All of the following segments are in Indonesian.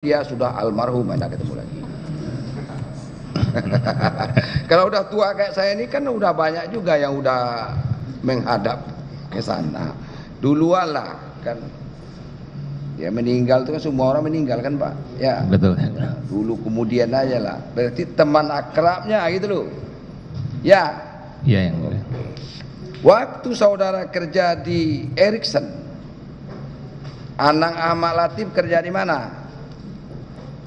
dia sudah almarhum, tidak ketemu lagi. Kalau udah tua kayak saya ini kan udah banyak juga yang udah menghadap ke sana. Duluan lah kan. Ya meninggal itu kan semua orang meninggal kan Pak. Ya. Betul. Dulu kemudian aja lah. Berarti teman akrabnya gitu loh. Ya. Iya yang mulia. Waktu saudara kerja di Ericsson, Anang Ahmad Latif kerja di mana?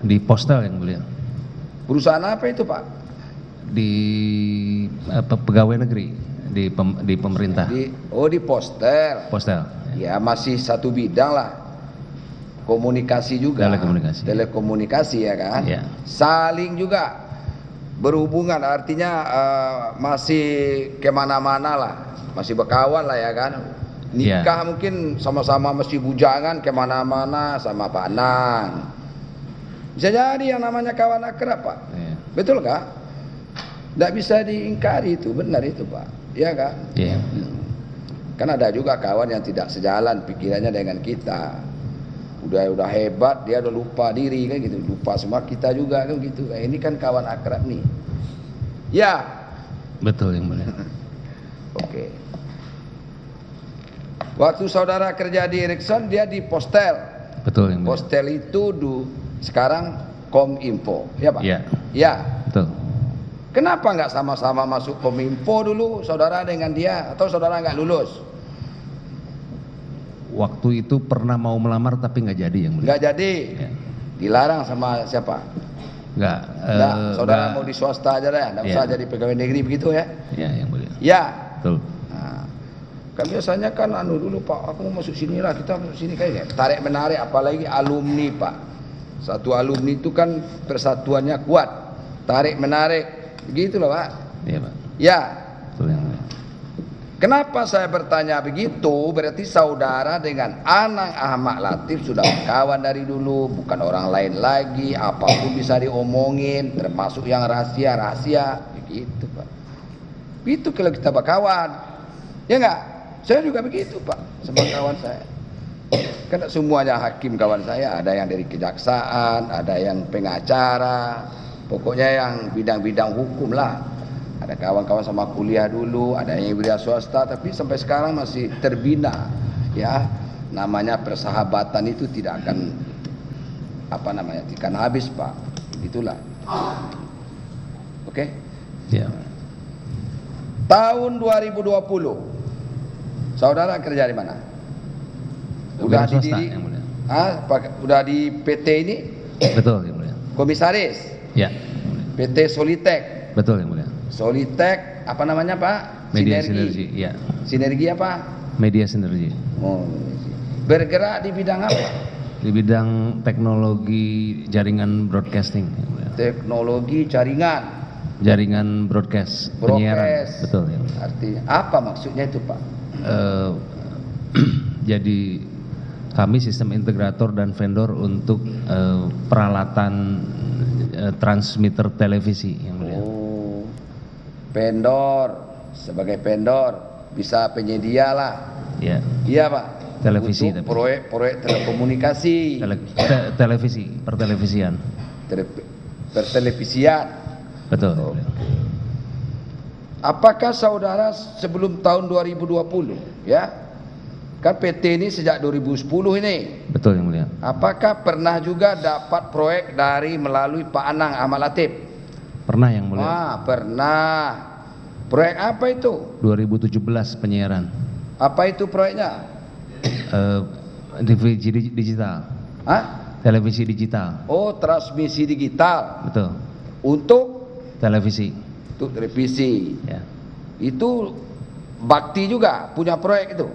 Di Postel yang mulia. Perusahaan apa itu Pak? Di pegawai negeri di pemerintah. Di Postel. Postel. Ya masih satu bidang lah. Komunikasi juga. Telekomunikasi ya kan? Ya. Saling juga berhubungan, artinya masih kemana-mana lah, masih berkawan lah ya kan. Nikah mungkin sama-sama masih bujangan kemana-mana sama Pak Anang. Bisa jadi yang namanya kawan akrab Pak. Ya. Betul kah? Tidak bisa diingkari itu, benar itu Pak. Iya kan? Iya. Kan ada juga kawan yang tidak sejalan pikirannya dengan kita. Udah hebat, dia udah lupa diri kan gitu, lupa semua kita juga kan gitu. Ini kan kawan akrab nih. Ya. Betul yang mulia. Oke. Waktu saudara kerja di Ericsson, dia di Postel. Betul yang mulia. Postel itu sekarang Kominfo, ya Pak? Iya. Ya. Betul. Kenapa nggak sama-sama masuk Kominfo dulu, saudara dengan dia, atau saudara nggak lulus? Waktu itu pernah mau melamar tapi nggak jadi yang mulia. Nggak jadi. Ya. Dilarang sama siapa? Nggak. Saudara mau di swasta aja deh, nggak usah jadi pegawai negeri begitu ya? Ya yang mulia. Ya. Betul. Nah, kan biasanya kan dulu Pak, aku mau masuk sini lah, kita masuk sini kayak tarik menarik, apalagi alumni Pak. Satu alumni itu kan persatuannya kuat, tarik menarik, begitu loh Pak. Iya Pak. Ya. Betul yang mulia. Kenapa saya bertanya begitu? Berarti saudara dengan Anang Ahmad Latif sudah kawan dari dulu, bukan orang lain lagi, apapun bisa diomongin, termasuk yang rahasia-rahasia, begitu Pak. Itu kalau kita berkawan, ya enggak? Saya juga begitu Pak, sama kawan saya. Kan semuanya hakim kawan saya, ada yang dari kejaksaan, ada yang pengacara, pokoknya yang bidang-bidang hukum lah. Ada kawan-kawan sama kuliah dulu, ada yang wira swasta, tapi sampai sekarang masih terbina. Ya, namanya persahabatan itu tidak akan tidak akan habis Pak. Itulah. Oke? Ya. Tahun 2020, saudara kerja di mana? Udah di diri? Udah di PT ini? Betul yang mulia. Komisaris? Ya. PT Solitek? Betul yang mulia. Solitek apa namanya Pak? Media Sinergi. Ya. Sinergi apa? Media Sinergi. Oh, bergerak di bidang apa? Di bidang teknologi jaringan broadcasting. Teknologi jaringan. Jaringan broadcast. Penyiaran. Betul ya. Artinya apa maksudnya itu Pak? Jadi kami sistem integrator dan vendor untuk peralatan transmitter televisi yang mulia. Oh, vendor, sebagai vendor bisa penyedia lah. Ya. Iya Pak. Televisi. Untuk proyek telekomunikasi. Televisi, pertelevisian. Pertelevisian. Betul. Oh. Apakah saudara sebelum tahun 2020 ya? Kan PT ini sejak 2010 ini. Betul yang mulia. Apakah pernah juga dapat proyek melalui Pak Anang Ahmad Latif? Pernah yang mulia. Pernah. Proyek apa itu? 2017 penyiaran. Apa itu proyeknya? Televisi digital. Televisi digital. Oh, transmisi digital. Betul. Untuk televisi. Untuk televisi. Ya. Itu Bakti juga punya proyek itu.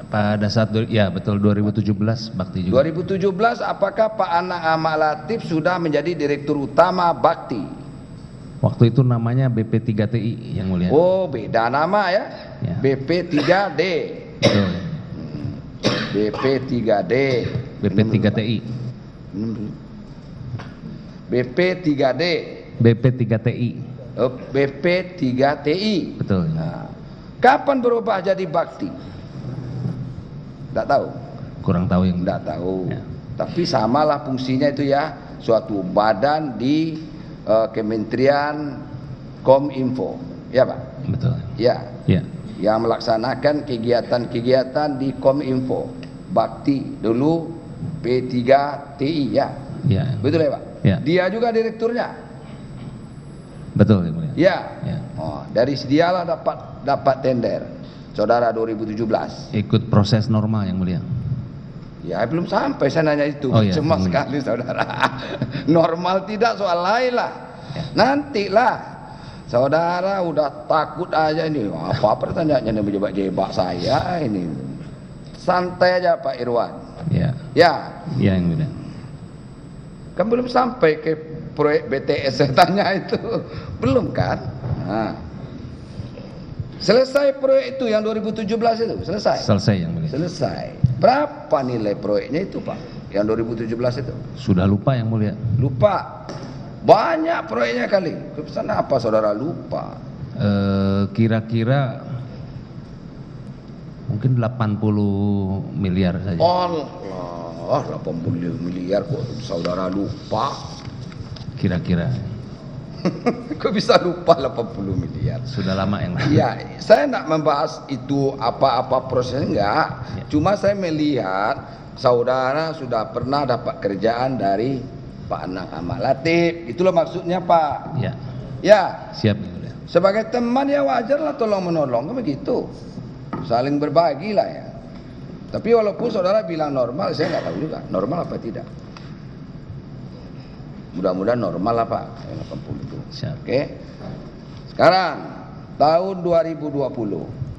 Pada saat ya betul 2017 Bakti juga. 2017 apakah Pak Anang Ahmad Latif sudah menjadi direktur utama Bakti? Waktu itu namanya BP3TI yang mulia. Oh, beda nama ya. BP3D. Betul. BP3D. BP3TI. BP3D. BP3TI. Oh, BP3TI. Betul. Nah, kapan berubah jadi Bakti? Tidak tahu. Kurang tahu yang. Tidak tahu. Ya. Tapi samalah fungsinya itu ya, suatu badan di Kementerian Kominfo, ya Pak? Betul. Ya. Ya. Yang melaksanakan kegiatan-kegiatan di Kominfo. Bakti dulu P3TI ya. Ya. Betul ya Pak? Ya. Dia juga direkturnya. Betul, Yang Mulia. Ya. Ya. Oh, dari dialah dapat tender. Saudara 2017. Ikut proses normal, Yang Mulia. Ya belum sampai saya nanya itu. Oh, iya. Cuma sekali saudara. Normal tidak soal lain lah. Ya. Nantilah. Saudara udah takut aja ini. Apa pertanyaannya menjebak-jebak saya ini. Santai aja Pak Irwan. Ya. Ya. Ya, Yang Mulia. Kan belum sampai ke proyek BTS saya tanya itu. Belum kan? Nah. Selesai proyek itu yang 2017 itu, selesai. Selesai, Yang Mulia. Selesai. Berapa nilai proyeknya itu Pak? Yang 2017 itu? Sudah lupa, Yang Mulia. Lupa. Banyak proyeknya kali. Pesan apa saudara lupa? Kira-kira mungkin 80 miliar saja. Allah, 80 miliar kok saudara lupa. Kira-kira. Kok bisa lupa 80 miliar? Sudah lama, Yang Mulia. Ya, saya tidak membahas itu apa-apa proses enggak. Ya. Cuma saya melihat saudara sudah pernah dapat kerjaan dari Pak Anang Ahmad Latif. Itulah maksudnya Pak. Ya. Ya, Siap, Yang Mulia. sebagai teman ya wajarlah tolong menolong, kan begitu. Saling berbagi lah ya. Tapi walaupun saudara bilang normal, saya nggak tahu juga normal apa tidak. Mudah-mudahan normal lah Pak, 80 itu. Siap. Oke. Sekarang tahun 2020,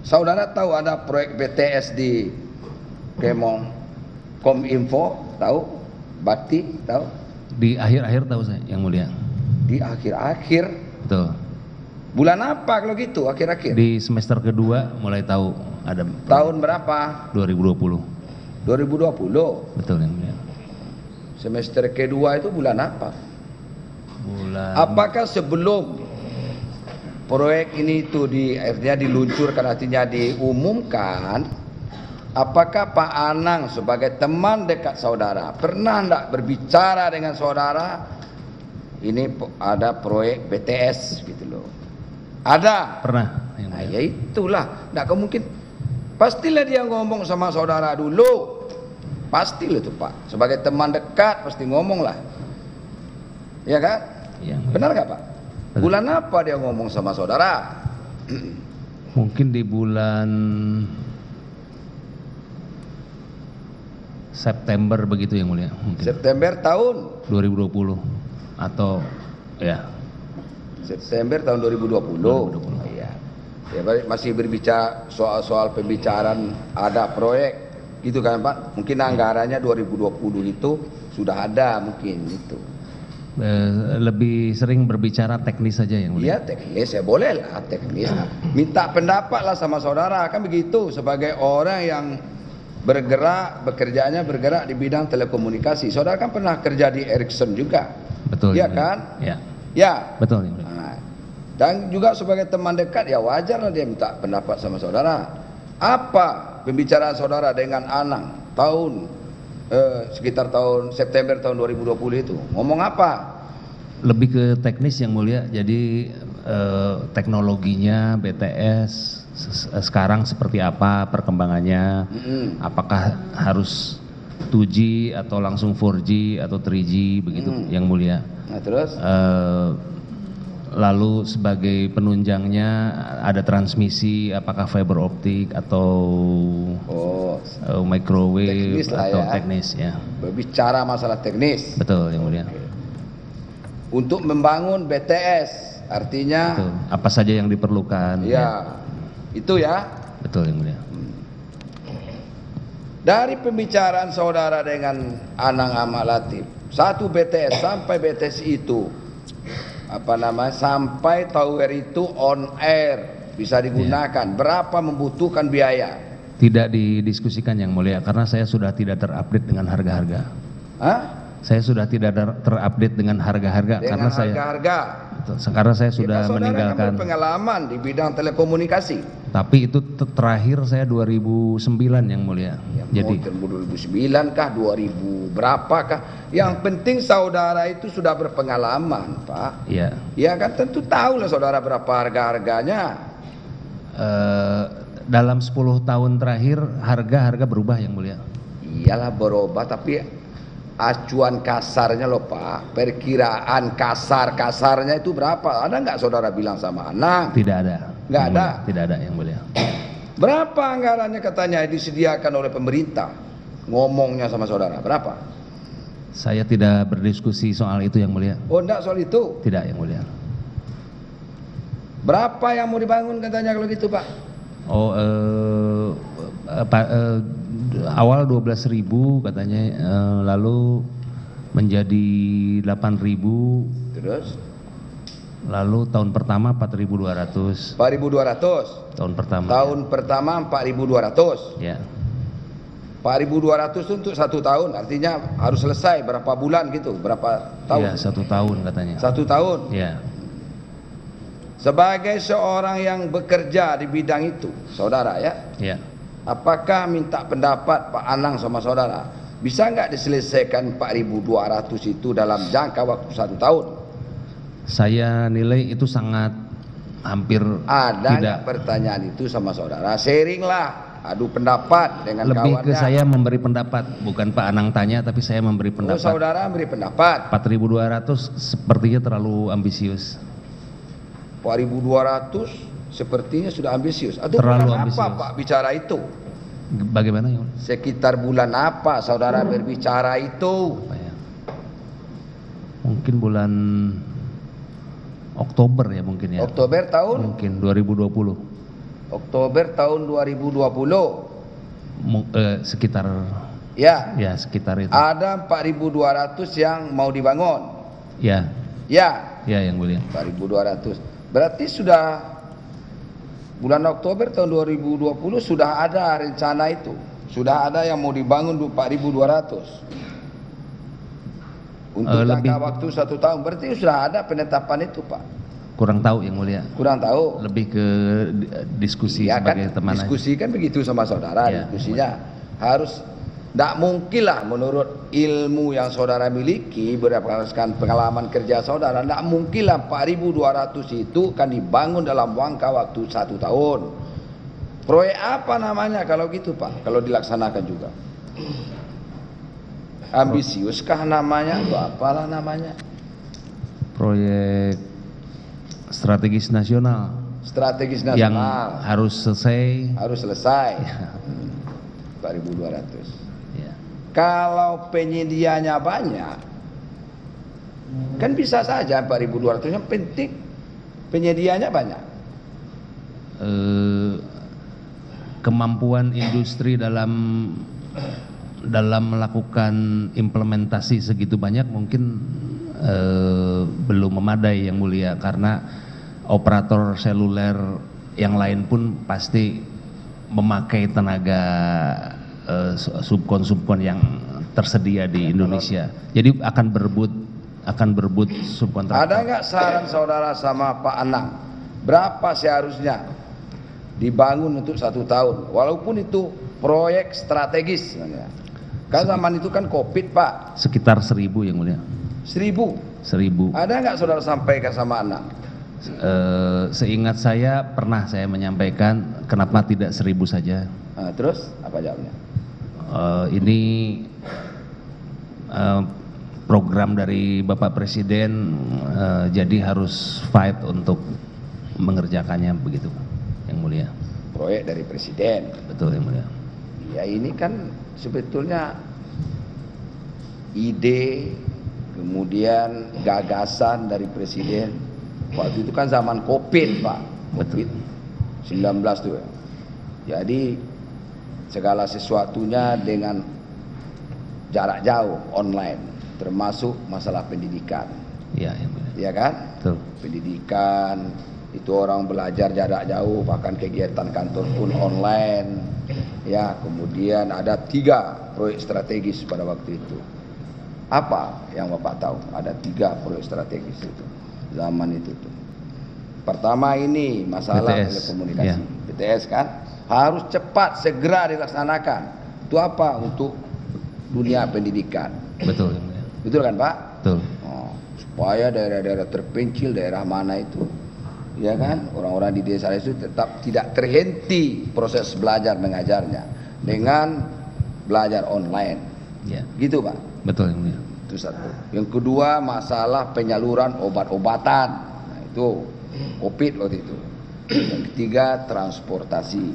saudara tahu ada proyek BTS di Kominfo, tahu? Bakti, tahu? Di akhir-akhir tahu saya, Yang Mulia. Di akhir-akhir. Betul. Bulan apa kalau gitu akhir-akhir? Di semester kedua mulai tahu ada Tahun berapa? 2020. 2020. Betul, Yang Mulia. Semester kedua itu bulan apa? Bulan Apakah sebelum proyek ini itu akhirnya diluncurkan, artinya diumumkan, apakah Pak Anang sebagai teman dekat saudara pernah enggak berbicara dengan saudara ini ada proyek BTS gitu loh? Ada. pernah, Yang Nah, Mulia. ya itulah, enggak mungkin. Pastilah dia ngomong sama saudara dulu. Pastilah itu Pak. Sebagai teman dekat pasti ngomong lah. Ya kan? Yang Mulia. Benar nggak Pak? Betul. Bulan apa dia ngomong sama saudara? Mungkin di bulan September begitu, Yang Mulia. Mungkin September tahun 2020 atau ya September tahun 2020. 2020. Iya. Ya masih berbicara soal pembicaraan ada proyek gitu kan Pak? Mungkin anggarannya 2020 itu sudah ada mungkin itu. lebih sering berbicara teknis saja, Yang Mulia. Iya teknis ya boleh lah teknis. Minta pendapat lah sama saudara kan begitu sebagai orang yang bekerjanya bergerak di bidang telekomunikasi. Saudara kan pernah kerja di Ericsson juga. Betul, Iya Yang Mulia. kan? Ya, Ya. betul, Yang Mulia. Nah, dan juga sebagai teman dekat ya wajar lah dia minta pendapat sama saudara. Apa pembicaraan saudara dengan Anang tahun sekitar tahun September tahun 2020 itu? Ngomong apa? Lebih ke teknis, Yang Mulia. Jadi teknologinya BTS sekarang seperti apa perkembangannya? Apakah harus 2G atau langsung 4G atau 3G begitu, Yang Mulia. Nah terus? Lalu sebagai penunjangnya ada transmisi, apakah fiber optik atau microwave Teknis lah atau ya. teknis ya. Berbicara masalah teknis. Betul, Yang Mulia. Untuk membangun BTS artinya Betul. Apa saja yang diperlukan? ya itu ya. Betul, Yang Mulia. Dari pembicaraan saudara dengan Anang Ahmad Latif, satu BTS sampai BTS itu sampai tower itu on air bisa digunakan, berapa membutuhkan biaya? Tidak didiskusikan, Yang Mulia, karena saya sudah tidak terupdate dengan harga-harga. Hah? Saya sudah tidak terupdate dengan harga-harga Dengan karena saya harga-harga. Sekarang saya sudah Saudara meninggalkan. kan berpengalaman di bidang telekomunikasi. Tapi itu terakhir saya 2009 yang mulia. Ya, Jadi 2009 kah, 2000 berapa kah? Yang penting saudara itu sudah berpengalaman, Pak. ya, Ya kan tentu tahu lah saudara berapa harga-harganya. dalam 10 tahun terakhir harga berubah yang mulia. Iyalah berubah, tapi acuan kasarnya loh Pak, perkiraan kasarnya itu berapa? Ada nggak saudara bilang sama anak? Tidak ada. Nggak Yang ada. Mulia. Tidak ada yang mulia. Berapa anggarannya katanya disediakan oleh pemerintah? Ngomongnya sama saudara, berapa? Saya tidak berdiskusi soal itu yang mulia. Oh enggak soal itu. Tidak yang mulia. Berapa yang mau dibangun katanya kalau gitu Pak? Oh, awal 12.000 katanya, lalu menjadi 8.000, Terus? lalu tahun pertama 4.200. 4.200. Tahun pertama. Tahun pertama 4.200. Ya, 4.200 itu untuk 1 tahun, artinya harus selesai berapa bulan gitu, berapa tahun? ya 1 tahun katanya. 1 tahun. Ya, Sebagai seorang yang bekerja di bidang itu, saudara ya, ya. apakah minta pendapat Pak Anang sama saudara, bisa nggak diselesaikan 4.200 itu dalam jangka waktu 1 tahun? Saya nilai itu sangat hampir Ada tidak. nggak pertanyaan itu sama saudara? Sharing lah, adu pendapat dengan Lebih kawannya. ke saya memberi pendapat, bukan Pak Anang tanya, tapi saya memberi Oh, pendapat. saudara beri pendapat. 4.200 sepertinya terlalu ambisius. 4.200 sepertinya sudah ambisius. Atau Terlalu bulan ambisius. apa Pak bicara itu? Bagaimana ya? Sekitar bulan apa saudara berbicara itu? Apa ya? Mungkin bulan Oktober ya mungkin ya. Oktober tahun? Mungkin 2020. Oktober tahun 2020. Sekitar Ya, ya sekitar itu. ada 4.200 yang mau dibangun. Ya, Ya, yang mulia. 4.200. Berarti sudah bulan Oktober tahun 2020 sudah ada rencana itu. Sudah ada yang mau dibangun 4.200. Untuk Lebih- jangka waktu 1 tahun. Berarti sudah ada penetapan itu, Pak. Kurang tahu yang mulia. Kurang tahu. Lebih ke diskusi Ya sebagai kan, teman aja. diskusi kan begitu sama saudara. Ya. Diskusinya harus, tidak mungkin lah menurut ilmu yang saudara miliki berdasarkan pengalaman kerja saudara, tidak mungkin lah 4.200 itu kan dibangun dalam jangka waktu 1 tahun. Proyek apa namanya kalau gitu Pak, kalau dilaksanakan juga? Ambisiuskah namanya atau apalah namanya? Proyek strategis nasional Strategis yang nasional. harus selesai. Harus selesai. 4.200. Ya. Kalau penyedianya banyak, kan bisa saja 4.200. Yang penting penyedianya banyak. Kemampuan industri dalam melakukan implementasi segitu banyak mungkin belum memadai yang mulia, karena operator seluler yang lain pun pasti memakai tenaga subkon yang tersedia di Indonesia. Jadi akan berebut subkontraktor. Ada nggak saran saudara sama Pak Anang? Berapa seharusnya dibangun untuk 1 tahun? Walaupun itu proyek strategis. Kan zaman itu kan COVID Pak. Sekitar 1.000 yang mulia. 1.000. 1.000. Ada nggak saudara sampaikan sama Anang? Seingat saya pernah saya menyampaikan, kenapa tidak 1.000 saja. Nah, terus apa jawabnya? Ini program dari Bapak Presiden, jadi harus fight untuk mengerjakannya begitu, yang mulia. Proyek dari Presiden. Betul yang mulia. Ya ini kan sebetulnya ide, kemudian gagasan dari Presiden. Waktu itu kan zaman COVID Pak, COVID-19 tuh ya. Jadi segala sesuatunya dengan jarak jauh, online, termasuk masalah pendidikan. Ya, yang mulia. Ya kan? Betul. Pendidikan, itu orang belajar jarak jauh, bahkan kegiatan kantor pun online. Ya, kemudian ada 3 proyek strategis pada waktu itu. Apa yang Bapak tahu? Ada 3 proyek strategis itu. zaman itu tuh. Pertama ini masalah BTS, telekomunikasi. ya. BTS kan harus cepat segera dilaksanakan. Itu apa? Untuk dunia pendidikan. Betul yang mulia. Betul kan Pak? Betul. Oh, supaya daerah-daerah terpencil, daerah mana itu, ya kan, orang-orang di desa itu tetap tidak terhenti proses belajar mengajarnya dengan belajar online, Ya. gitu Pak. Betul yang mulia. Itu satu. Yang kedua masalah penyaluran obat-obatan, nah, itu COVID waktu itu. Yang ketiga transportasi.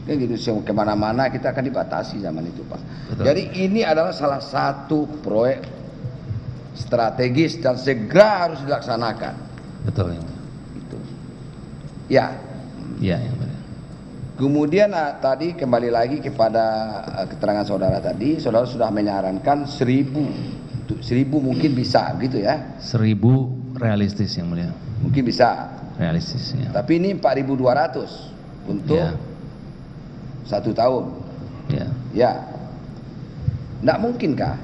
Kan gitu, kemana-mana kita akan dibatasi zaman itu Pak. Betul. Jadi ini adalah salah satu proyek strategis dan segera harus dilaksanakan. Betul yang mulia. Itu. Ya. Ya yang mulia. Kemudian tadi kembali lagi kepada keterangan saudara tadi, saudara sudah menyarankan 1.000 mungkin bisa gitu ya. 1.000 realistis yang mulia. Mungkin bisa. Realistis ya. Tapi ini 4.200 untuk Ya. 1 tahun. Ya. Ya. Tidak mungkinkah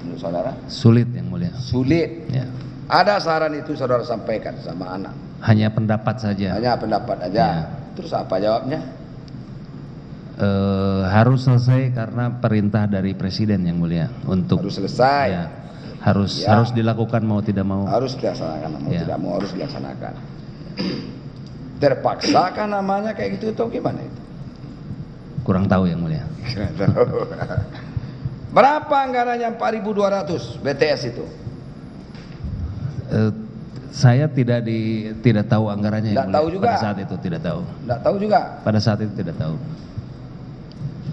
menurut saudara? Sulit yang mulia. Sulit. Ya. Ada saran itu saudara sampaikan sama anak. Hanya pendapat saja. Hanya pendapat aja. Ya. Terus apa jawabnya? Harus selesai karena perintah dari presiden yang mulia untuk Harus selesai. ya, harus Ya. harus dilakukan mau tidak mau. Harus dilaksanakan, mau Ya. tidak mau harus dilaksanakan. Terpaksakah namanya kayak gitu atau gimana itu? Kurang tahu yang mulia. Berapa anggarannya 4.200 BTS itu? Saya tidak tahu anggarannya Tidak yang mulia. tahu juga. Pada saat itu tidak tahu. Tidak tahu juga. Pada saat itu tidak tahu.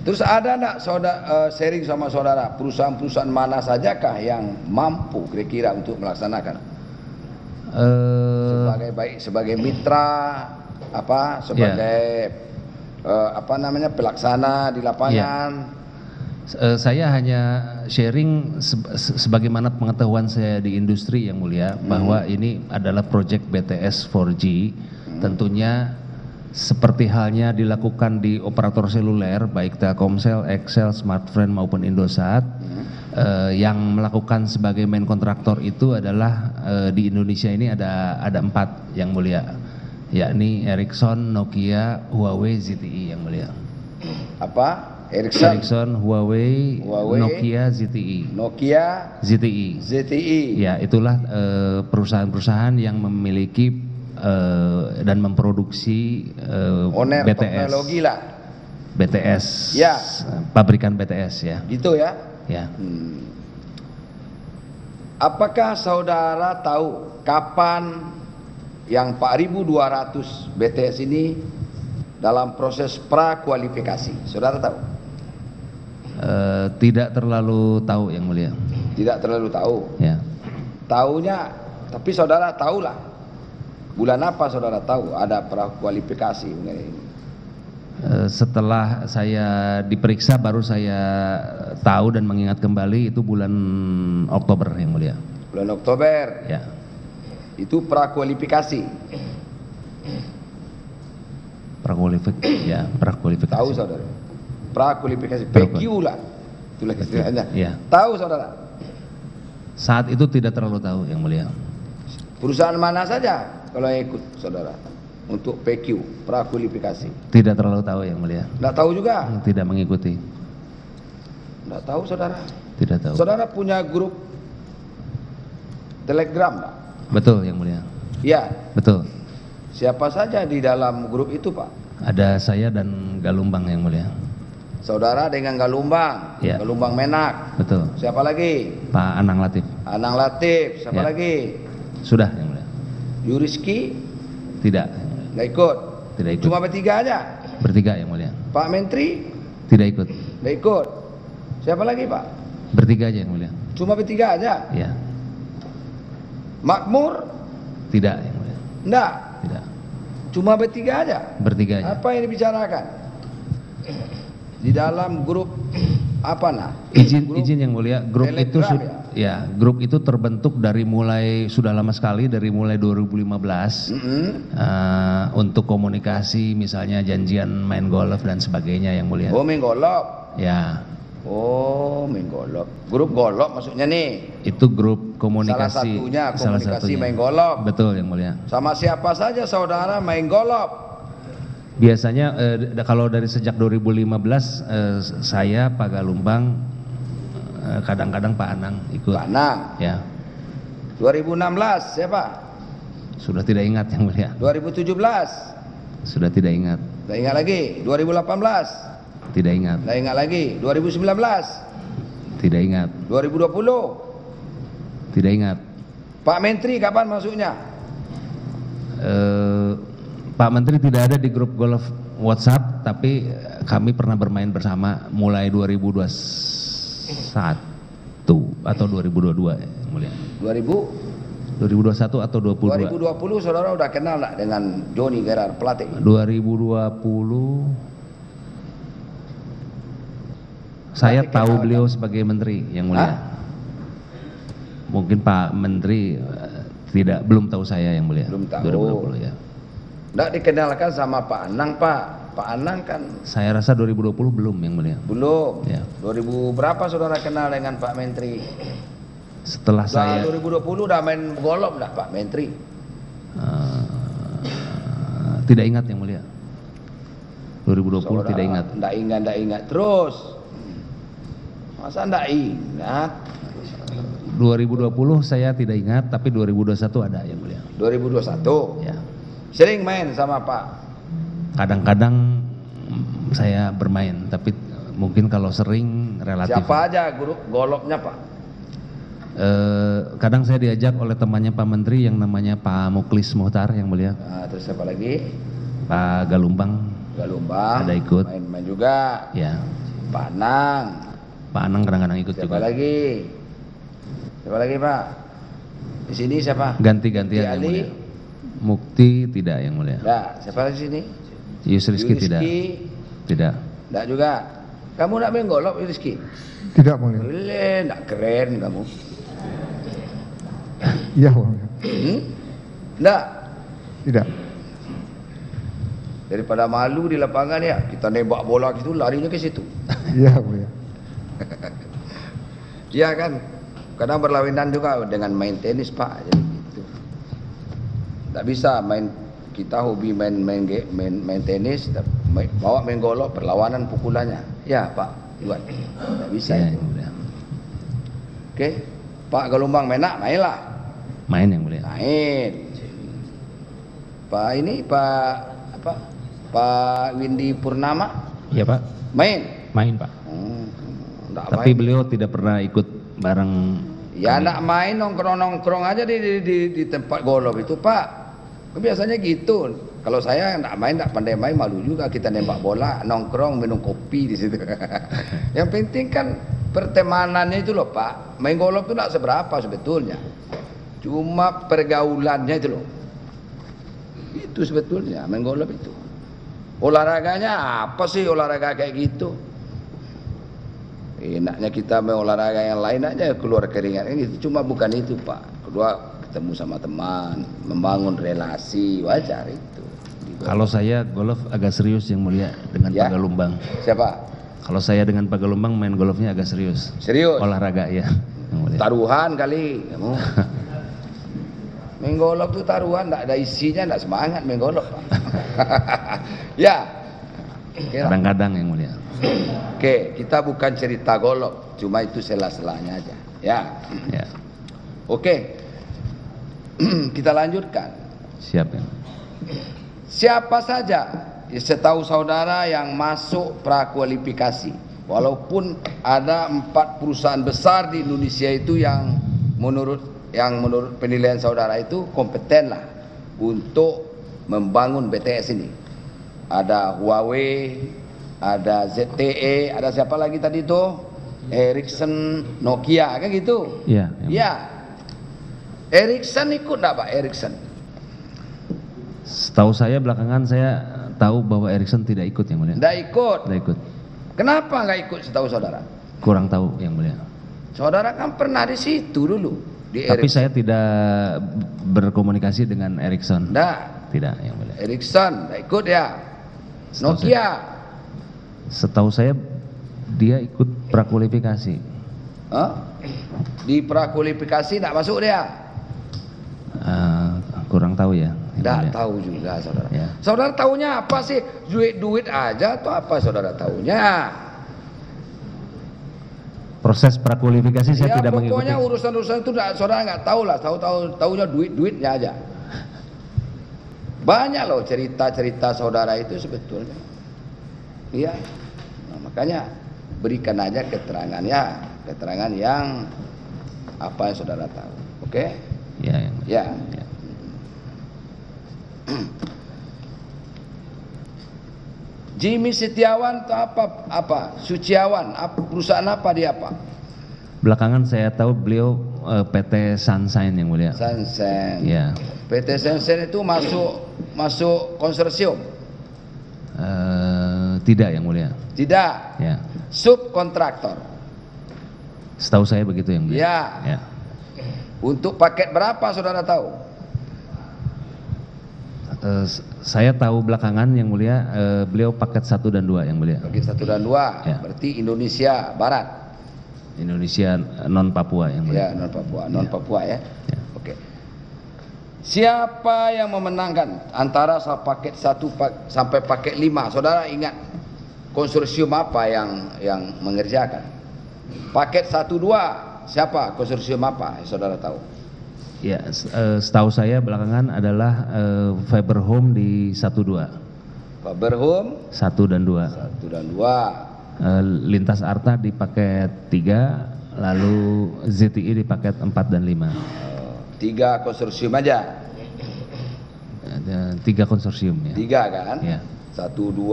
Terus ada enggak saudara sharing sama saudara perusahaan-perusahaan mana sajakah yang mampu kira-kira untuk melaksanakan? Sebagai mitra sebagai pelaksana di lapangan. Saya hanya sharing sebagaimana pengetahuan saya di industri yang mulia bahwa ini adalah proyek BTS 4G. Tentunya seperti halnya dilakukan di operator seluler baik Telkomsel, XL, Smartfren maupun Indosat, yang melakukan sebagai main kontraktor itu adalah di Indonesia ini ada 4 yang mulia, yakni Ericsson, Nokia, Huawei, ZTE yang mulia. Apa? Ericsson, Huawei, Nokia, ZTE. Nokia, ZTE. ZTE. Ya, itulah perusahaan-perusahaan yang memiliki dan memproduksi Owner BTS. teknologi lah. BTS. Ya. Pabrikan BTS ya. Gitu ya. Ya. Apakah saudara tahu kapan yang 4.200 BTS ini dalam proses prakualifikasi? Saudara tahu? Tidak terlalu tahu yang mulia. Tidak terlalu tahu. Ya. Taunya, tapi saudara tahulah. Bulan apa saudara tahu ada prakualifikasi ini? Setelah saya diperiksa baru saya tahu dan mengingat kembali itu bulan Oktober yang mulia. Bulan Oktober. Ya. Itu prakualifikasi. Prakualifikasi. Tahu saudara? Prakualifikasi. PQ lah. Itulah istilahnya. Ya. Tahu saudara? Saat itu tidak terlalu tahu yang mulia. Perusahaan mana saja kalau yang ikut saudara untuk PQ prakualifikasi? Tidak terlalu tahu yang mulia. Tidak tahu juga? Tidak mengikuti. Tidak tahu saudara? Tidak tahu. Saudara punya grup Telegram enggak? Betul yang mulia. Iya. Betul. Siapa saja di dalam grup itu Pak? Ada saya dan Galumbang yang mulia. Saudara dengan Galumbang, Ya. Galumbang Menak. Betul. Siapa lagi? Pak Anang Latif. Anang Latif. Siapa Ya. lagi? Sudah yang mulia. Yuriski Tidak. nggak ikut. Tidak ikut. Cuma bertiga aja. Bertiga yang mulia. Pak Menteri Tidak ikut. nggak ikut. Siapa lagi Pak? Bertiga aja yang mulia. Cuma bertiga aja. Ya. Makmur? Tidak yang mulia. Enggak. Tidak. Cuma bertiga aja. Bertiga aja. Apa yang dibicarakan? Di dalam grup apa nah? Grup Izin yang mulia, grup itu Telegram grup itu terbentuk dari sudah lama sekali dari mulai 2015 untuk komunikasi misalnya janjian main golf dan sebagainya yang mulia. Oh main golf. Ya. Oh, main golop. Grup golop maksudnya nih. Itu grup komunikasi. Salah satunya komunikasi main golop. Betul yang mulia. Sama siapa saja saudara main golop? Biasanya kalau dari sejak 2015 saya Pak Galumbang, kadang-kadang Pak Anang ikut. Pak Anang. Ya. 2016 siapa? Sudah tidak ingat yang mulia. 2017. Sudah tidak ingat. Tidak ingat lagi. 2018. Tidak ingat. Tidak ingat lagi. 2019. Tidak ingat. 2020. Tidak ingat. Pak Menteri kapan masuknya? Pak Menteri tidak ada di grup golf WhatsApp, tapi kami pernah bermain bersama mulai 2021 atau 2022 ya, mulia. 2021 atau 22? 2020 saudara udah kenal nggak dengan Joni Gerard pelatih? 2020 saya tahu beliau sebagai menteri yang mulia. Mungkin Pak Menteri belum tahu saya yang mulia. Belum tahu. 2020 ya. Nggak dikenalkan sama Pak Anang, Pak. Pak Anang kan. Saya rasa 2020 belum yang mulia. Belum. Ya. 2000 berapa saudara kenal dengan Pak Menteri? Setelah saya. 2020 udah main golop nggak Pak Menteri? Tidak ingat yang mulia. 2020 saudara tidak ingat. Nggak ingat terus. Masa nggak ingat? 2020 saya tidak ingat, tapi 2021 ada yang mulia. 2021. Ya. Sering main sama Pak. Kadang-kadang saya bermain, tapi mungkin kalau sering relatif. Siapa aja grup golopnya Pak? Kadang saya diajak oleh temannya Pak Menteri yang namanya Pak Muklis Muhtar yang mulia. Nah, terus siapa lagi? Pak Galumbang. Galumbang. Ada ikut. Main-main juga. Ya. Pak Anang. Pak Anang kadang-kadang ikut Siapa juga. lagi? Siapa lagi Pak? Di sini siapa? Ganti-gantian yang Ali. mulia. Mukti tidak yang mulia. Nah, siapa lagi sini? Yusrizki tidak. Tidak. Tidak juga. Kamu nak main golop Yusrizki? Tidak mulia. Boleh, tidak keren kamu. Iya mulia. Tidak. Tidak. Daripada malu di lapangan ya, kita nembak bola gitu larinya ke situ. Iya mulia. Iya kan? Kadang berlawanan juga dengan main tenis Pak, jadi gitu. Tak bisa main, kita hobi main tenis, bawa main golok berlawanan pukulannya. Ya Pak, buat. Tak bisa Ya, itu. yang mulia. Oke, Pak Galumbang mainlah. Main yang mulia. Main. Pak ini Pak apa? Pak Windy Purnama Iya Pak. main. Main Pak. Nggak Tapi main. beliau tidak pernah ikut bareng. Ya nak main nongkrong aja di tempat golop itu Pak. Biasanya gitu. Kalau saya nak main, nak pandai main, malu juga kita nembak bola, nongkrong minum kopi di situ. Yang penting kan pertemanannya itu loh Pak. Main golop itu tidak seberapa sebetulnya. Cuma pergaulannya itu loh. Itu sebetulnya main golop itu. Olahraganya apa sih olahraga kayak gitu? Enaknya kita main olahraga yang lain aja keluar keringat gitu. Cuma bukan itu Pak. Kedua ketemu sama teman, membangun relasi, wajar itu. Kalau saya golf agak serius yang mulia dengan Ya. Pak Galumbang. Siapa? Kalau saya dengan Pak Galumbang main golfnya agak serius. Serius? Olahraga ya. Yang mulia. Taruhan kali kamu. Main golf tuh taruhan, enggak ada isinya, enggak semangat main golf Pak. Ya. Oke lah. Kadang-kadang yang mulia. Oke, kita bukan cerita golf, cuma itu sela-selanya aja. Ya. Ya. Oke. Kita lanjutkan. Siap ya. Siapa saja setahu saudara yang masuk prakualifikasi, walaupun ada 4 perusahaan besar di Indonesia itu yang menurut penilaian saudara itu kompeten lah untuk membangun BTS ini. Ada Huawei, ada ZTE, ada siapa lagi tadi tuh? Ericsson, Nokia, kan gitu? Iya. Ya. Ericsson ikut enggak Pak Ericsson? Setahu saya belakangan saya tahu bahwa Ericsson tidak ikut yang mulia. Enggak ikut. Tidak ikut. Kenapa enggak ikut setahu saudara? Kurang tahu yang mulia. Saudara kan pernah di situ dulu di Tapi Ericsson. saya tidak berkomunikasi dengan Ericsson. Enggak. Tidak yang mulia. Ericsson enggak ikut ya. Setahu Nokia. Setahu saya Dia ikut prakualifikasi. Hah? Di prakualifikasi tidak masuk dia. Kurang tahu ya. Tidak tahu juga saudara. Ya. Saudara tahunya apa sih? Duit aja atau apa saudara tahunya? Proses prakualifikasi saya Ya tidak mengikuti. pokoknya urusan-urusan itu saudara nggak tahu lah. Tahunya duitnya aja. Banyak loh cerita-cerita saudara itu sebetulnya. Iya. Nah, makanya berikan aja keterangan yang apa yang saudara tahu. Oke? Ya. Ya. Jimmy Setiawan itu apa? Suciawan, perusahaan apa dia Pak? Belakangan saya tahu beliau PT Sunshine yang mulia. Sunshine. Ya. PT Sunshine itu masuk konsorsium? Tidak yang mulia. Tidak. Ya. Subkontraktor. Setahu saya begitu yang mulia. Ya. Ya. Untuk paket berapa saudara tahu? Saya tahu belakangan yang mulia beliau paket 1 dan 2 yang mulia. Paket 1 dan 2. Ya. Berarti Indonesia Barat. Indonesia non Papua yang mulia. Ya, non Papua, non Papua ya. Ya. Oke. Siapa yang memenangkan antara paket 1 sampai paket 5? Saudara ingat konsorsium apa yang mengerjakan? Paket 1 2 siapa? Konsorsium apa? Saudara tahu? Ya, setahu saya belakangan adalah Fiber Home di 1-2. Fiber Home 1 dan 2. 1 dan 2. Lintas Arta di paket 3, lalu ZTI di paket 4 dan 5. 3 konsorsium aja. Ada 3 konsorsium ya. 3 kan? Ya. 1 2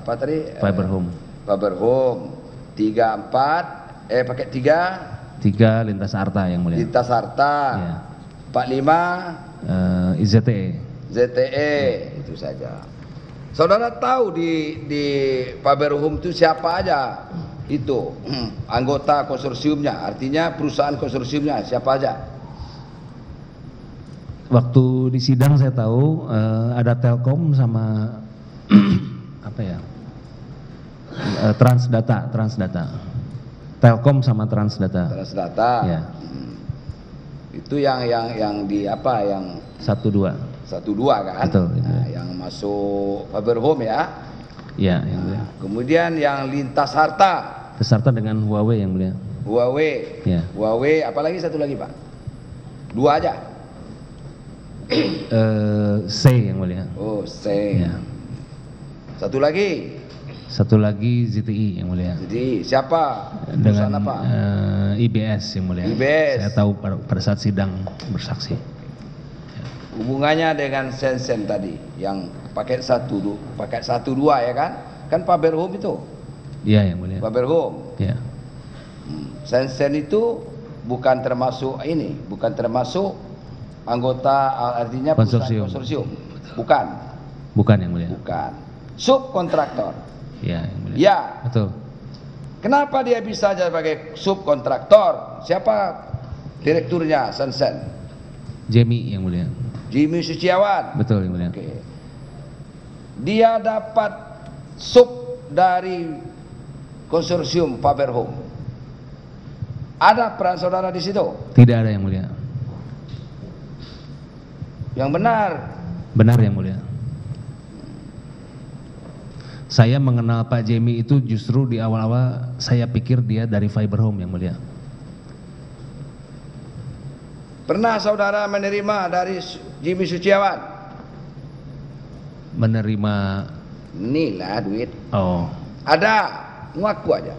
apa tadi? Fiber Home. Fiber Home. 3 4 paket 3 Lintas Arta yang mulia. Lintas Arta. Ya. 45 IZTE. ZTE itu saja. Saudara tahu di Fiber Home itu siapa aja itu anggota konsorsiumnya, artinya perusahaan konsorsiumnya siapa aja? Waktu di sidang saya tahu ada Telkom sama apa ya? Transdata. Telkom sama Transdata. Transdata. Ya. Itu yang di apa yang 1-2. 1 2 kan? Betul, Nah, yang masuk Fiber Home ya. Ya, yang mulia. Kemudian yang Lintas Harta. Beserta dengan Huawei yang mulia. Huawei. Ya. Huawei, apalagi satu lagi, Pak? 2 aja. C yang mulia. Oh, C. Ya. Satu lagi. Satu lagi ZTI yang mulia. Jadi siapa? Perusahaan Dengan apa? IBS yang mulia. IBS. Saya tahu pada saat sidang bersaksi. Hubungannya dengan Sensen tadi yang paket 1 2 ya kan? Kan Fiber Home itu. Iya yang mulia. Fiber Home. Ya. Sensen itu bukan termasuk anggota, artinya perusahaan konsorsium. Bukan. Bukan yang mulia. Bukan. Subkontraktor. Iya yang mulia. Ya. Betul. Kenapa dia bisa jadi sebagai subkontraktor? Siapa direkturnya Sensen? Jemi yang mulia. Jimmy Suciawan. Betul yang mulia. Oke. Dia dapat sub dari konsorsium Fiber Home. Ada peran saudara di situ? Tidak ada yang mulia. Yang benar. Benar yang mulia. Saya mengenal Pak Jemi itu justru di awal-awal saya pikir dia dari Fiber Home yang mulia. Pernah saudara menerima dari Jimmy Suciawan? Menerima. Inilah duit. Oh. Ada, ngaku aja.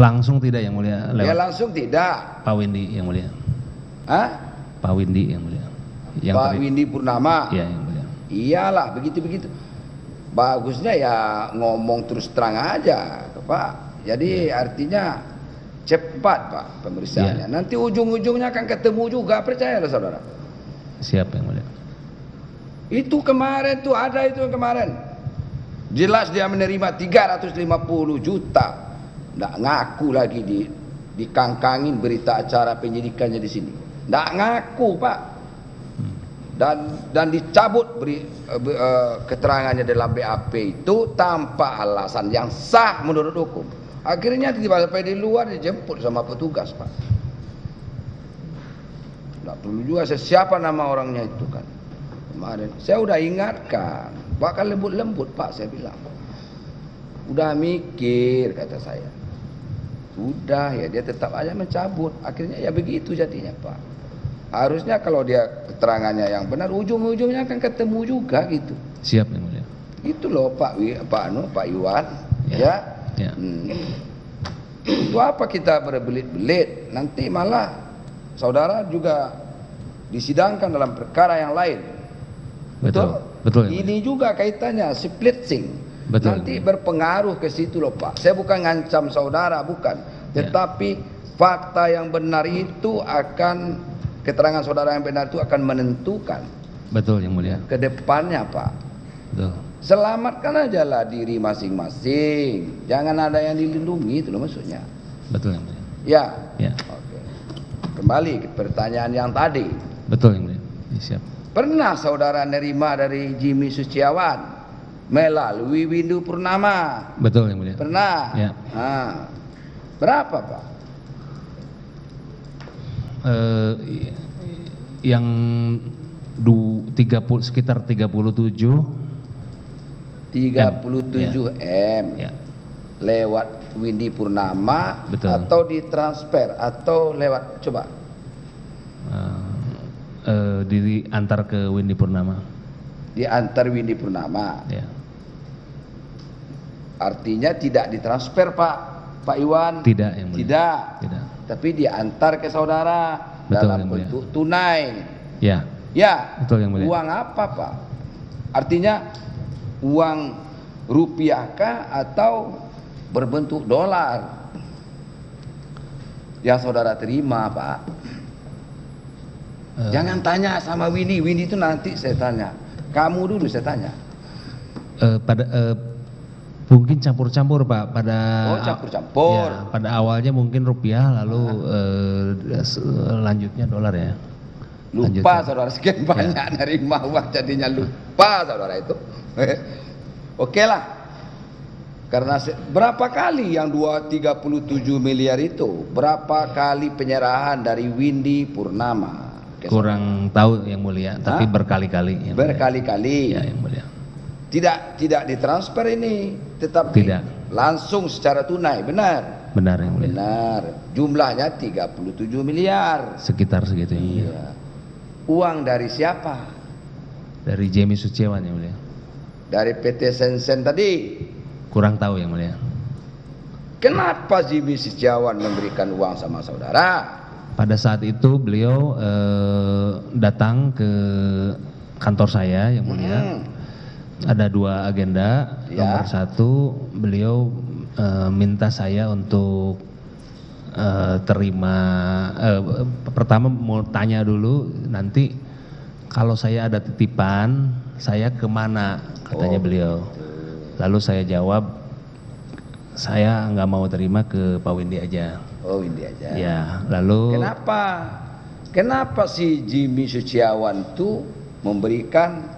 Langsung tidak yang mulia. Dia langsung tidak. Pak Windy yang mulia. Hah? Pak Windy yang mulia. Pak Windy Purnama. Iya yang mulia. Iyalah begitu. Bagusnya ya ngomong terus terang aja, Pak. Jadi artinya cepat, Pak, pemeriksaannya. Nanti ujung-ujungnya akan ketemu juga, percayalah saudara. Siapa yang mulia? Itu kemarin tuh ada itu yang kemarin. Jelas dia menerima 350 juta. Nggak ngaku lagi dikangkangin berita acara penyidikannya di sini. Nggak ngaku, Pak. dan dicabut keterangannya dalam BAP itu tanpa alasan yang sah menurut hukum. Akhirnya tiba-tiba sampai di luar dijemput sama petugas, Pak. Tidak perlu juga siapa nama orangnya itu kan. Kemarin saya udah ingatkan, bakal lembut-lembut Pak, saya bilang. Udah mikir, kata saya. Udah ya, dia tetap aja mencabut. Akhirnya ya begitu jadinya, Pak. Harusnya kalau dia keterangannya yang benar, ujung-ujungnya akan ketemu juga gitu. Siap yang mulia. Itu loh Pak Iwan, ya. Ya. Itu apa kita berbelit-belit? Nanti malah saudara juga disidangkan dalam perkara yang lain. Betul. Betul. Ini juga kaitannya splitsing. Betul. Nanti berpengaruh ke situ loh Pak. Saya bukan ngancam saudara, bukan. Tetapi fakta yang benar itu akan, keterangan saudara yang benar itu akan menentukan. Betul yang mulia. Ke depannya Pak. Betul. Selamatkan aja lah diri masing-masing. Jangan ada yang dilindungi, itu loh maksudnya. Betul yang mulia. Ya. Ya. Oke. Kembali ke pertanyaan yang tadi. Betul yang mulia. Ya, siap. Pernah saudara nerima dari Jimmy Suciawan melalui Windu Purnama? Betul yang mulia. Pernah? Ya. Nah, berapa Pak? Yang sekitar 37 M. Ya. Lewat Windy Purnama. Betul. Atau ditransfer atau lewat, coba diantar ke Windy Purnama. diantar Windy Purnama. Ya. Artinya tidak ditransfer Pak Iwan. Tidak yang mulia. Tidak. Tapi diantar ke saudara. Betul, dalam yang mulia. bentuk tunai. Ya. Ya. Betul yang mulia. Uang apa Pak? Artinya uang rupiah kah atau berbentuk dolar yang saudara terima Pak? Jangan tanya sama Windy itu nanti saya tanya. Kamu dulu saya tanya. Mungkin campur-campur Pak. Campur-campur. Ya, pada awalnya mungkin rupiah, lalu lanjutnya dolar ya. Lupa saudara, sekian banyak nerima uang jadinya lupa saudara itu. Oke lah. Karena berapa kali yang 37 miliar itu? Berapa kali penyerahan dari Windy Purnama? Kurang tahu yang mulia, tapi berkali-kali. Berkali-kali. Ya yang mulia. Tidak ditransfer ini, tetapi langsung secara tunai, benar? Benar yang mulia. Benar. Jumlahnya 37 miliar. Sekitar segitu yang mulia. Iya. Uang dari siapa? Dari Jimmy Suciawan yang mulia. Dari PT Sensen tadi. Kurang tahu yang mulia. Kenapa Jimmy Suciawan memberikan uang sama saudara? Pada saat itu beliau datang ke kantor saya yang mulia. Ada dua agenda. Nomor satu, beliau minta saya untuk pertama mau tanya dulu, nanti kalau saya ada titipan saya kemana, katanya beliau. Lalu saya jawab, saya nggak mau terima, ke Pak Windy aja. Oh, Windy aja. Ya, lalu Kenapa si Jimmy Suciawan itu memberikan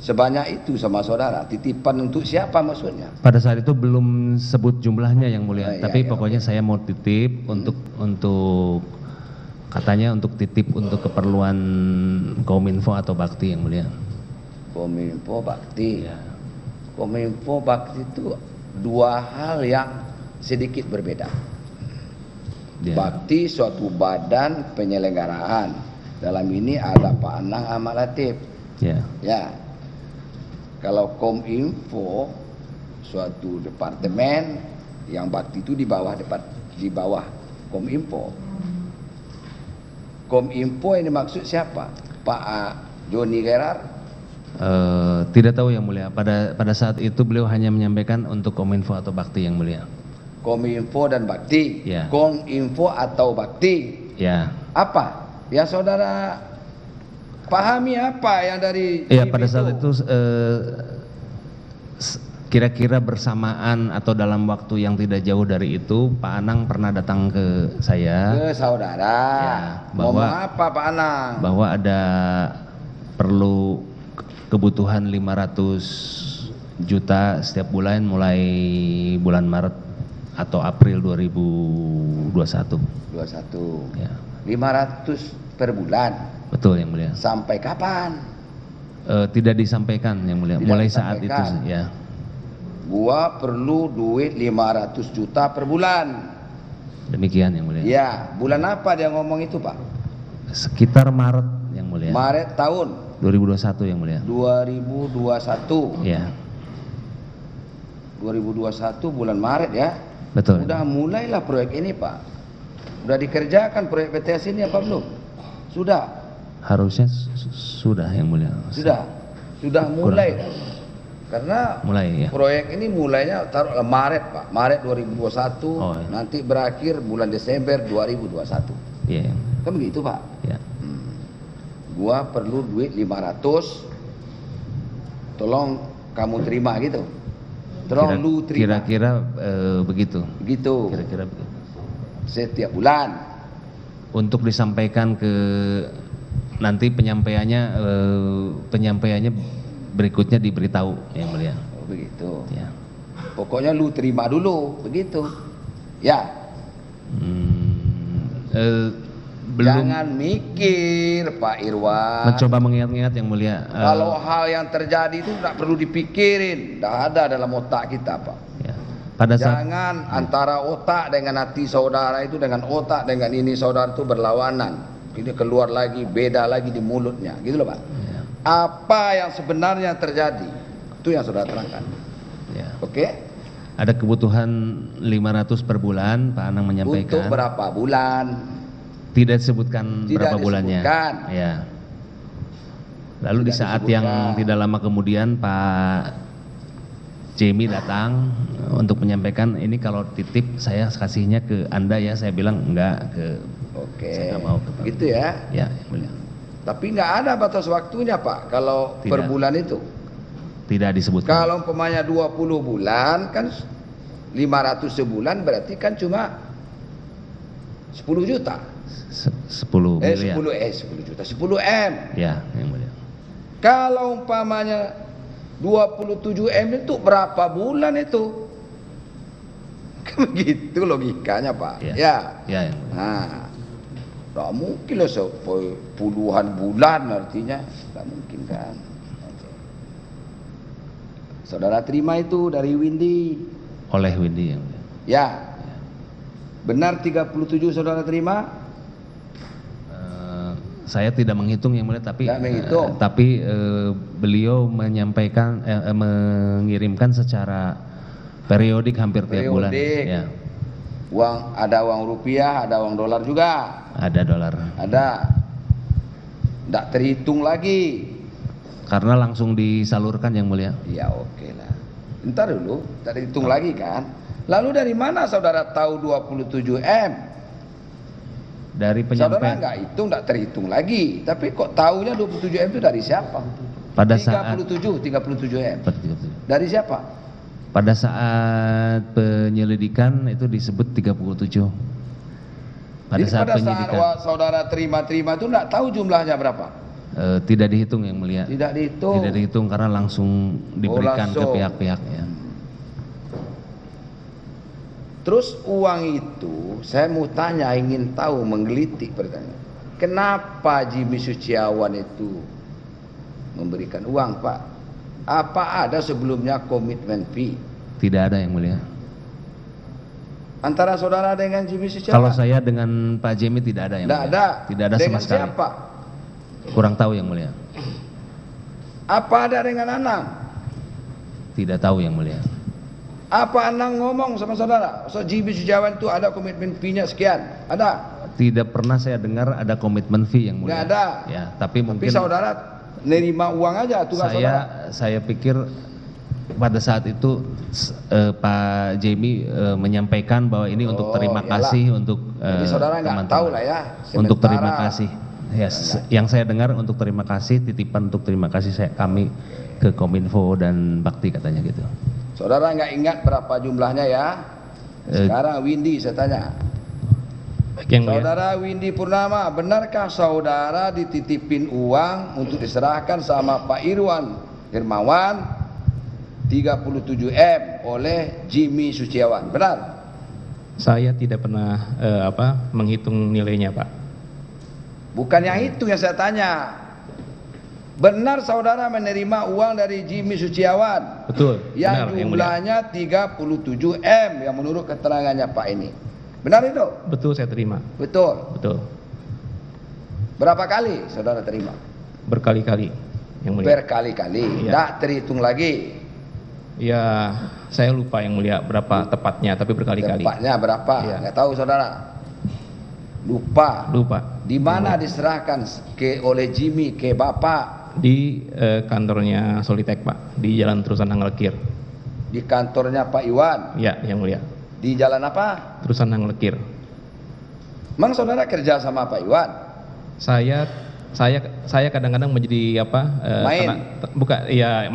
sebanyak itu sama saudara? Titipan untuk siapa maksudnya? pada saat itu belum sebut jumlahnya yang mulia, tapi pokoknya saya mau titip untuk katanya untuk titip untuk keperluan Kominfo atau Bakti yang mulia. Kominfo Bakti. Ya. Kominfo Bakti itu dua hal yang sedikit berbeda. Ya. Bakti suatu badan penyelenggaraan. Dalam ini ada Pak Anang Ahmad Latif. Ya. Ya. Kalau Kominfo suatu departemen yang Bakti itu di bawah Kominfo. Kominfo ini maksud siapa? Pak Joni Gerard? Tidak tahu yang mulia. Pada saat itu beliau hanya menyampaikan untuk Kominfo atau Bakti yang mulia. Kominfo dan Bakti. Ya. Kominfo atau Bakti. Ya. Apa? Yang saudara pahami apa yang dari Iya, pada saat itu kira-kira bersamaan atau dalam waktu yang tidak jauh dari itu, Pak Anang pernah datang ke saya. Ke saudara. Ya, Ngomong apa Pak Anang? Bahwa ada perlu kebutuhan 500 juta setiap bulan mulai bulan Maret atau April 2021. 21. Ya, 500 per bulan. betul yang mulia. Sampai kapan? Tidak disampaikan yang mulia. Tidak Mulai saat itu disampaikan. ya. Gua perlu duit 500 juta per bulan. Demikian yang mulia. Ya, bulan apa dia ngomong itu, Pak? Sekitar Maret yang mulia. Maret tahun 2021 yang mulia. 2021. Ya, 2021 bulan Maret ya. betul. Udah mulailah proyek ini, Pak. Udah dikerjakan proyek PTS ini apa belum? Sudah. Harusnya sudah yang mulia. Sudah mulai. Karena Mulai ya. proyek ini mulainya taruhlah Maret, Pak. Maret 2021, Oh, iya. nanti berakhir bulan Desember 2021. Iya. Kan begitu, Pak? Ya. Gua perlu duit 500. Tolong kamu terima gitu. Tolong lu terima. Kira-kira begitu. Begitu. Kira-kira begitu. Setiap bulan. Untuk disampaikan ke nanti penyampaiannya berikutnya diberitahu yang mulia. Oh, begitu. Ya. Pokoknya lu terima dulu, begitu. Ya. Belum Jangan mikir, Pak Irwan. mencoba mengingat-ingat yang mulia. Kalau hal yang terjadi itu tidak perlu dipikirin, tidak ada dalam otak kita, Pak. Ya. Pada saat Jangan antara otak dengan hati saudara itu, dengan otak dengan ini saudara itu berlawanan. Ini keluar lagi, beda lagi di mulutnya, gitu loh, Pak. ya, Apa yang sebenarnya terjadi, itu yang saudara terangkan. ya. Oke? Ada kebutuhan 500 per bulan, Pak Anang menyampaikan. Untuk berapa bulan? Tidak disebutkan Tidak berapa bulannya. disebutkan. Ya. Lalu di Tidak saat disebutkan. yang tidak lama kemudian Pak Jamie datang untuk menyampaikan ini kalau titip saya kasihnya ke Anda ya. Saya bilang enggak, Oke. saya nggak mau ke Gitu ya. ya, yang mulia. Tapi nggak ada batas waktunya, Pak, kalau per Tidak. bulan itu. Tidak disebutkan. Kalau umpamanya 20 bulan kan 500 sebulan berarti kan cuma 10 juta. 10 miliar. 10 juta, 10 M. Ya, yang mulia. Kalau umpamanya 27 M itu berapa bulan itu? Kan begitu logikanya, Pak. Ya. Ya. Ya, yang mulia. Nah, tak mungkin lah puluhan bulan artinya, tak mungkin kan. Oke. Saudara terima itu dari Windy. Oleh Windy yang mulia. Ya. Benar 37 saudara terima? Saya tidak menghitung yang mulia, tapi Tidak menghitung. beliau menyampaikan mengirimkan secara periodik hampir tiap bulan. Periodik. Ya, Ada uang rupiah, ada uang dolar juga. ada dolar. Ada. Tidak terhitung lagi. Karena langsung disalurkan yang mulia. Ya oke lah. Ntar dulu, tidak terhitung lagi kan. Lalu dari mana saudara tahu 27 M? Dari Saudara penyampaian nggak hitung, nggak terhitung lagi. Tapi kok tahunya 27 M itu dari siapa? pada saat 37 M. Dari siapa? pada saat penyelidikan itu disebut 37. Pada Jadi saat pada penyidikan saat saudara terima itu nggak tahu jumlahnya berapa? tidak dihitung yang mulia. Tidak dihitung. Tidak dihitung karena langsung diberikan ke langsung. pihak-pihak ya. Terus uang itu, saya mau tanya, ingin tahu, menggelitik pertanyaan. Kenapa Jimmy Suciawan itu memberikan uang, Pak? Apa ada sebelumnya komitmen fee? Tidak ada yang mulia. Antara saudara dengan Jimmy Suciawan? Kalau saya dengan Pak Jamie tidak ada yang Tidak mulia. ada. Tidak ada Dengan sama sekali. siapa? Kurang tahu yang mulia. Apa ada dengan Anang? Tidak tahu yang mulia. Apa Anang ngomong sama saudara? So Jimmy Suciawan itu ada komitmen fee-nya sekian? Ada? Tidak pernah saya dengar ada komitmen fee yang mulia. Nggak ada. Ya, tapi mungkin Tapi saudara nerima uang aja tugas saudara. saya pikir pada saat itu Pak Jamie menyampaikan bahwa ini untuk terima iyalah. kasih untuk Jadi saudara nggak teman-teman. tahu lah ya. Untuk Sementara- terima kasih. Ya, yang saya dengar untuk terima kasih, titipan untuk terima kasih kami ke Kominfo dan Bakti katanya gitu. Saudara nggak ingat berapa jumlahnya ya? Sekarang Windy saya tanya. Baik, Yang Mulia. Saudara Windy Purnama, benarkah saudara dititipin uang untuk diserahkan sama Pak Irwan Hermawan 37M oleh Jimmy Suciawan? Benar? Saya tidak pernah menghitung nilainya, Pak. Bukan yang itu yang saya tanya. Benar saudara menerima uang dari Jimmy Suciawan Betul. yang Benar, Yang Mulia. jumlahnya 37M yang menurut keterangannya Pak ini? Benar itu? Betul, saya terima. Betul. Betul. Berapa kali saudara terima? Berkali-kali, Yang Mulia. Berkali-kali. Iya. Tidak terhitung lagi. Ya, saya lupa Yang Mulia berapa tepatnya, tapi berkali-kali. Tepatnya berapa? Iya. Nggak tahu saudara. Lupa. Lupa. Di mana diserahkan oleh Jimmy ke Bapak? Di kantornya Solitek, Pak, di Jalan Terusan Hanglekir. Di kantornya Pak Iwan. Ya, Yang Mulia. Di jalan apa? Terusan Hanglekir. Memang saudara kerja sama Pak Iwan? Saya kadang-kadang menjadi Main? bukan, ya